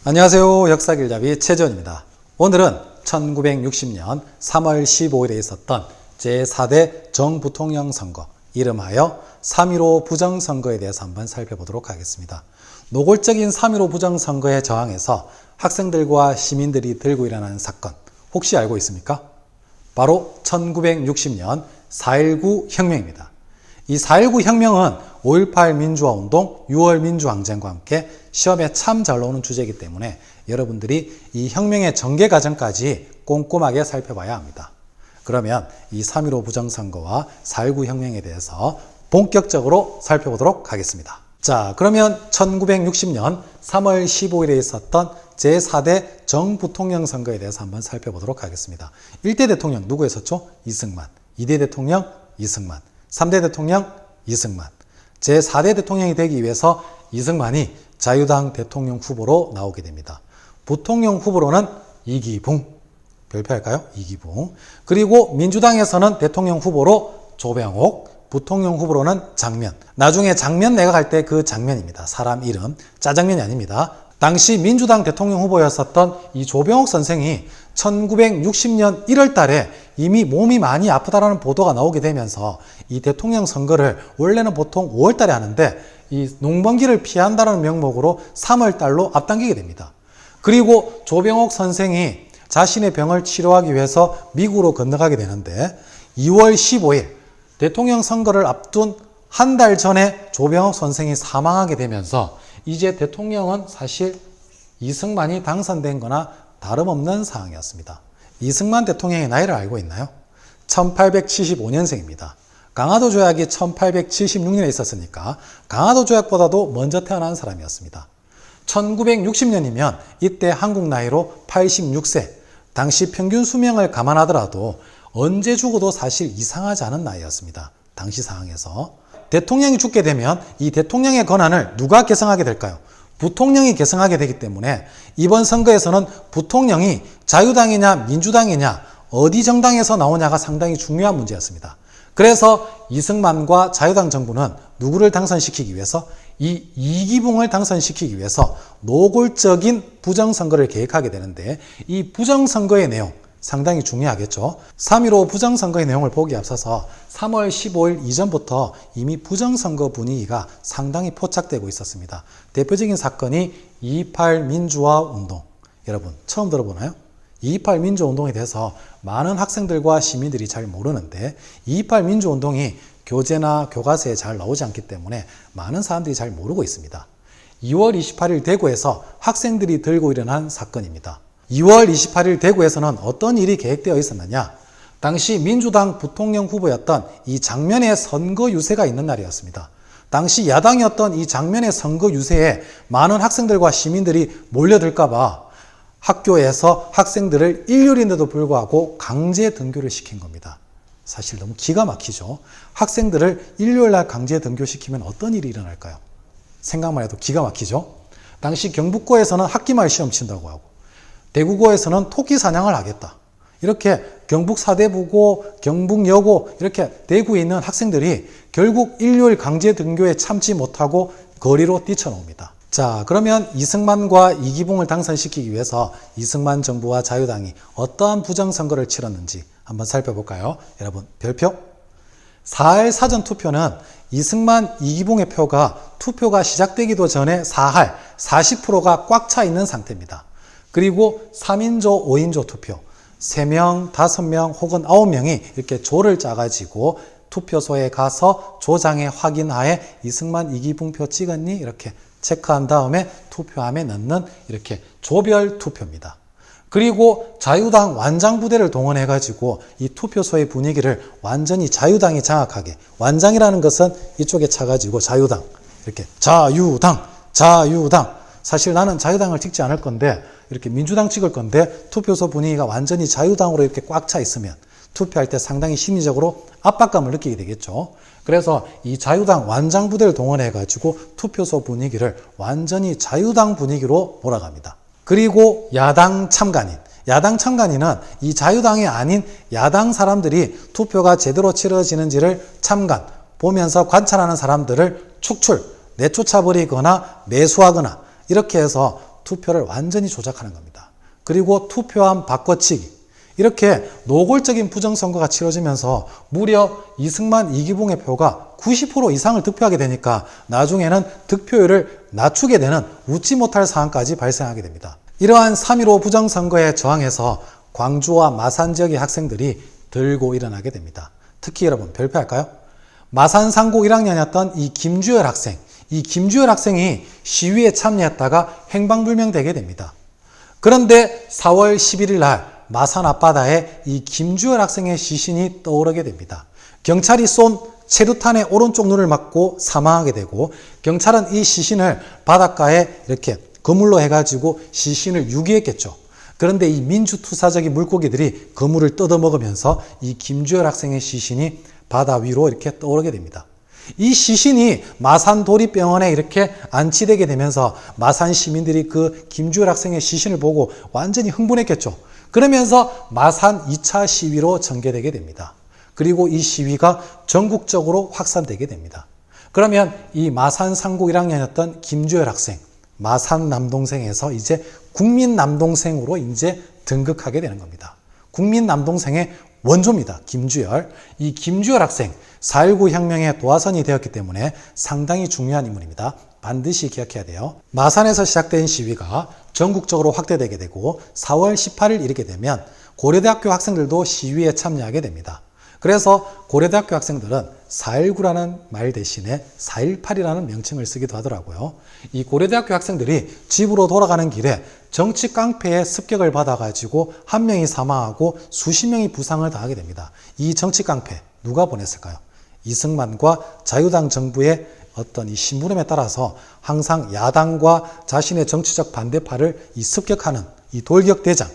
안녕하세요. 역사길잡이 최재원입니다. 오늘은 1960년 3월 15일에 있었던 제4대 정부통령 선거, 이름하여 3.15 부정선거에 대해서 한번 살펴보도록 하겠습니다. 노골적인 3.15 부정선거에 저항해서 학생들과 시민들이 들고 일어나는 사건, 혹시 알고 있습니까? 바로 1960년 4.19 혁명입니다. 이 4.19 혁명은 5.18 민주화운동, 6월 민주항쟁과 함께 시험에 참 잘 나오는 주제이기 때문에 여러분들이 이 혁명의 전개 과정까지 꼼꼼하게 살펴봐야 합니다. 그러면 이 3.15 부정선거와 4.19 혁명에 대해서 본격적으로 살펴보도록 하겠습니다. 자, 그러면 1960년 3월 15일에 있었던 제4대 정부통령 선거에 대해서 한번 살펴보도록 하겠습니다. 1대 대통령 누구였었죠? 이승만. 2대 대통령 이승만. 3대 대통령 이승만. 제4대 대통령이 되기 위해서 이승만이 자유당 대통령 후보로 나오게 됩니다. 부통령 후보로는 이기붕, 별표할까요? 이기붕. 그리고 민주당에서는 대통령 후보로 조병옥, 부통령 후보로는 장면. 나중에 장면 내가 갈 때 그 장면입니다. 사람 이름, 짜장면이 아닙니다. 당시 민주당 대통령 후보였었던 이 조병옥 선생이 1960년 1월 달에 이미 몸이 많이 아프다라는 보도가 나오게 되면서 이 대통령 선거를 원래는 보통 5월 달에 하는데 이 농번기를 피한다는 명목으로 3월 달로 앞당기게 됩니다. 그리고 조병옥 선생이 자신의 병을 치료하기 위해서 미국으로 건너가게 되는데 2월 15일 대통령 선거를 앞둔 한 달 전에 조병옥 선생이 사망하게 되면서 이제 대통령은 사실 이승만이 당선된 거나 다름없는 상황이었습니다. 이승만 대통령의 나이를 알고 있나요? 1875년생입니다. 강화도 조약이 1876년에 있었으니까 강화도 조약보다도 먼저 태어난 사람이었습니다. 1960년이면 이때 한국 나이로 86세, 당시 평균 수명을 감안하더라도 언제 죽어도 사실 이상하지 않은 나이였습니다. 당시 상황에서. 대통령이 죽게 되면 이 대통령의 권한을 누가 계승하게 될까요? 부통령이 계승하게 되기 때문에 이번 선거에서는 부통령이 자유당이냐 민주당이냐 어디 정당에서 나오냐가 상당히 중요한 문제였습니다. 그래서 이승만과 자유당 정부는 누구를 당선시키기 위해서 이 이기붕을 당선시키기 위해서 노골적인 부정선거를 계획하게 되는데 이 부정선거의 내용 상당히 중요하겠죠. 3.15 부정선거의 내용을 보기에 앞서서 3월 15일 이전부터 이미 부정선거 분위기가 상당히 포착되고 있었습니다. 대표적인 사건이 2.28 민주화운동. 여러분 처음 들어보나요? 2.28 민주화운동에 대해서 많은 학생들과 시민들이 잘 모르는데 2.28 민주화운동이 교재나 교과서에 잘 나오지 않기 때문에 많은 사람들이 잘 모르고 있습니다. 2월 28일 대구에서 학생들이 들고 일어난 사건입니다. 2월 28일 대구에서는 어떤 일이 계획되어 있었느냐? 당시 민주당 부통령 후보였던 이 장면의 선거 유세가 있는 날이었습니다. 당시 야당이었던 이 장면의 선거 유세에 많은 학생들과 시민들이 몰려들까봐 학교에서 학생들을 일요일인데도 불구하고 강제 등교를 시킨 겁니다. 사실 너무 기가 막히죠. 학생들을 일요일날 강제 등교시키면 어떤 일이 일어날까요? 생각만 해도 기가 막히죠. 당시 경북고에서는 학기말 시험 친다고 하고 대구고에서는 토끼 사냥을 하겠다. 이렇게 경북 사대부고, 경북여고 이렇게 대구에 있는 학생들이 결국 일요일 강제 등교에 참지 못하고 거리로 뛰쳐나옵니다. 자, 그러면 이승만과 이기붕을 당선시키기 위해서 이승만 정부와 자유당이 어떠한 부정선거를 치렀는지 한번 살펴볼까요? 여러분 별표? 4할 사전투표는 이승만, 이기붕의 표가 투표가 시작되기도 전에 4할 40%가 꽉 차 있는 상태입니다. 그리고 3인조, 5인조 투표 3명, 5명 혹은 9명이 이렇게 조를 짜가지고 투표소에 가서 조장의 확인하에 이승만, 이기붕표 찍었니? 이렇게 체크한 다음에 투표함에 넣는 이렇게 조별 투표입니다. 그리고 자유당 완장부대를 동원해가지고 이 투표소의 분위기를 완전히 자유당이 장악하게, 완장이라는 것은 이쪽에 차가지고 자유당, 이렇게 자유당, 자유당. 사실 나는 자유당을 찍지 않을 건데 이렇게 민주당 찍을 건데 투표소 분위기가 완전히 자유당으로 이렇게 꽉 차 있으면 투표할 때 상당히 심리적으로 압박감을 느끼게 되겠죠. 그래서 이 자유당 완장부대를 동원해가지고 투표소 분위기를 완전히 자유당 분위기로 몰아갑니다. 그리고 야당 참관인은 이 자유당이 아닌 야당 사람들이 투표가 제대로 치러지는지를 참관, 보면서 관찰하는 사람들을 축출, 내쫓아버리거나 매수하거나 이렇게 해서 투표를 완전히 조작하는 겁니다. 그리고 투표함 바꿔치기, 이렇게 노골적인 부정선거가 치러지면서 무려 이승만, 이기붕의 표가 90% 이상을 득표하게 되니까 나중에는 득표율을 낮추게 되는 웃지 못할 상황까지 발생하게 됩니다. 이러한 3.15 부정선거에 저항해서 광주와 마산 지역의 학생들이 들고 일어나게 됩니다. 특히 여러분 별표할까요? 마산 상고 1학년이었던 이 김주열 학생, 이 김주열 학생이 시위에 참여했다가 행방불명되게 됩니다. 그런데 4월 11일 날 마산 앞바다에 이 김주열 학생의 시신이 떠오르게 됩니다. 경찰이 쏜 체류탄의 오른쪽 눈을 맞고 사망하게 되고, 경찰은 이 시신을 바닷가에 이렇게 그물로 해가지고 시신을 유기했겠죠. 그런데 이 민주투사적인 물고기들이 그물을 뜯어먹으면서 이 김주열 학생의 시신이 바다 위로 이렇게 떠오르게 됩니다. 이 시신이 마산 도립병원에 이렇게 안치되게 되면서 마산 시민들이 그 김주열 학생의 시신을 보고 완전히 흥분했겠죠. 그러면서 마산 2차 시위로 전개되게 됩니다. 그리고 이 시위가 전국적으로 확산되게 됩니다. 그러면 이 마산 상고 1학년이었던 김주열 학생, 마산 남동생에서 이제 국민 남동생으로 이제 등극하게 되는 겁니다. 국민 남동생의 원조입니다. 김주열. 이 김주열 학생 4.19 혁명의 도화선이 되었기 때문에 상당히 중요한 인물입니다. 반드시 기억해야 돼요. 마산에서 시작된 시위가 전국적으로 확대되게 되고 4월 18일 이르게 되면 고려대학교 학생들도 시위에 참여하게 됩니다. 그래서 고려대학교 학생들은 4.19라는 말 대신에 4.18이라는 명칭을 쓰기도 하더라고요. 이 고려대학교 학생들이 집으로 돌아가는 길에 정치 깡패의 습격을 받아가지고 한 명이 사망하고 수십 명이 부상을 당하게 됩니다. 이 정치 깡패 누가 보냈을까요? 이승만과 자유당 정부의 어떤 이 심부름에 따라서 항상 야당과 자신의 정치적 반대파를 이 습격하는 이 돌격대장,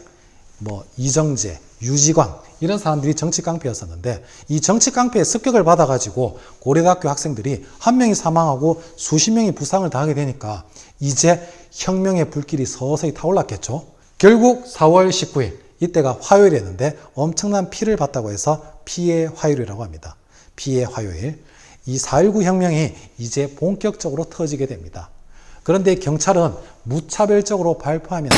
이정재, 유지광 이런 사람들이 정치 깡패였었는데, 이 정치 깡패의 습격을 받아가지고 고려대학교 학생들이 한 명이 사망하고 수십 명이 부상을 당하게 되니까 이제 혁명의 불길이 서서히 타올랐겠죠. 결국 4월 19일 이때가 화요일이었는데 엄청난 피를 봤다고 해서 피의 화요일이라고 합니다. 피의 화요일. 이 4.19 혁명이 이제 본격적으로 터지게 됩니다. 그런데 경찰은 무차별적으로 발포하면서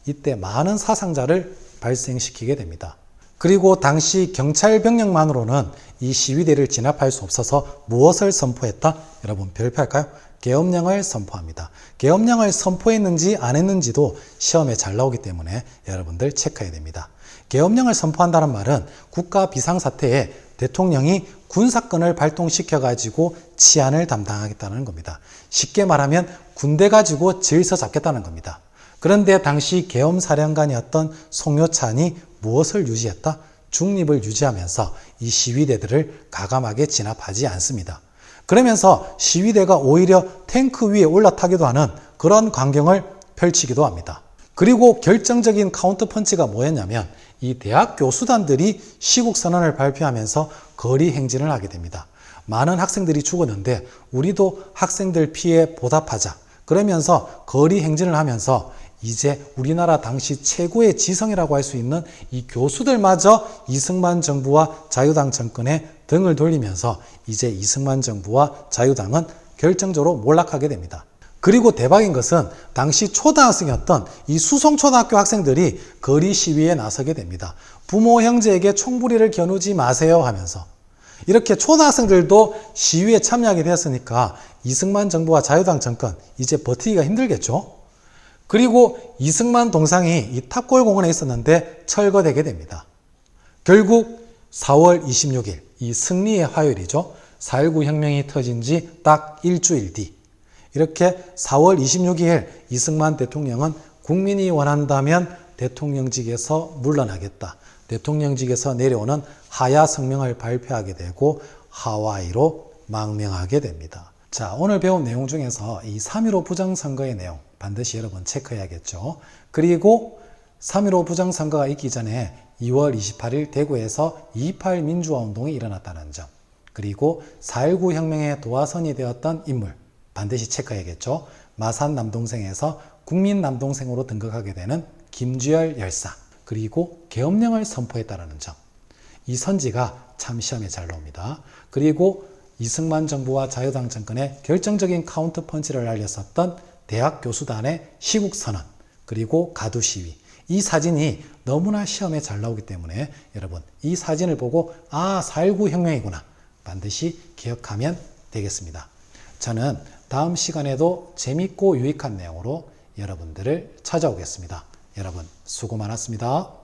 이때 많은 사상자를 발생시키게 됩니다. 그리고 당시 경찰 병력만으로는 이 시위대를 진압할 수 없어서 무엇을 선포했다? 여러분 별표할까요? 계엄령을 선포합니다. 계엄령을 선포했는지 안 했는지도 시험에 잘 나오기 때문에 여러분들 체크해야 됩니다. 계엄령을 선포한다는 말은 국가 비상사태에 대통령이 군사권을 발동시켜가지고 치안을 담당하겠다는 겁니다. 쉽게 말하면 군대 가지고 질서 잡겠다는 겁니다. 그런데 당시 계엄사령관이었던 송요찬이 무엇을 유지했다? 중립을 유지하면서 이 시위대들을 가감하게 진압하지 않습니다. 그러면서 시위대가 오히려 탱크 위에 올라타기도 하는 그런 광경을 펼치기도 합니다. 그리고 결정적인 카운터펀치가 뭐였냐면 이 대학 교수단들이 시국선언을 발표하면서 거리 행진을 하게 됩니다. 많은 학생들이 죽었는데 우리도 학생들 피해 보답하자. 그러면서 거리 행진을 하면서 이제 우리나라 당시 최고의 지성이라고 할 수 있는 이 교수들마저 이승만 정부와 자유당 정권에 등을 돌리면서 이제 이승만 정부와 자유당은 결정적으로 몰락하게 됩니다. 그리고 대박인 것은 당시 초등학생이었던 이 수성초등학교 학생들이 거리 시위에 나서게 됩니다. 부모 형제에게 총부리를 겨누지 마세요 하면서. 이렇게 초등학생들도 시위에 참여하게 되었으니까 이승만 정부와 자유당 정권 이제 버티기가 힘들겠죠. 그리고 이승만 동상이 이 탑골공원에 있었는데 철거되게 됩니다. 결국 4월 26일 이 승리의 화요일이죠. 4.19 혁명이 터진 지 딱 일주일 뒤 이렇게 4월 26일 이승만 대통령은 국민이 원한다면 대통령직에서 물러나겠다. 대통령직에서 내려오는 하야 성명을 발표하게 되고 하와이로 망명하게 됩니다. 자, 오늘 배운 내용 중에서 이 3.15 부정선거의 내용 반드시 여러분 체크해야겠죠. 그리고 3.15 부정선거가 있기 전에 2월 28일 대구에서 2.28 민주화운동이 일어났다는 점, 그리고 4.19 혁명의 도화선이 되었던 인물 반드시 체크해야겠죠. 마산 남동생에서 국민 남동생으로 등극하게 되는 김주열 열사, 그리고 계엄령을 선포했다는 점, 이 선지가 참 시험에 잘 나옵니다. 그리고 이승만 정부와 자유당 정권의 결정적인 카운터펀치를 날렸었던 대학 교수단의 시국선언, 그리고 가두 시위. 이 사진이 너무나 시험에 잘 나오기 때문에 여러분 이 사진을 보고 4.19 혁명이구나 반드시 기억하면 되겠습니다. 저는 다음 시간에도 재밌고 유익한 내용으로 여러분들을 찾아오겠습니다. 여러분 수고 많았습니다.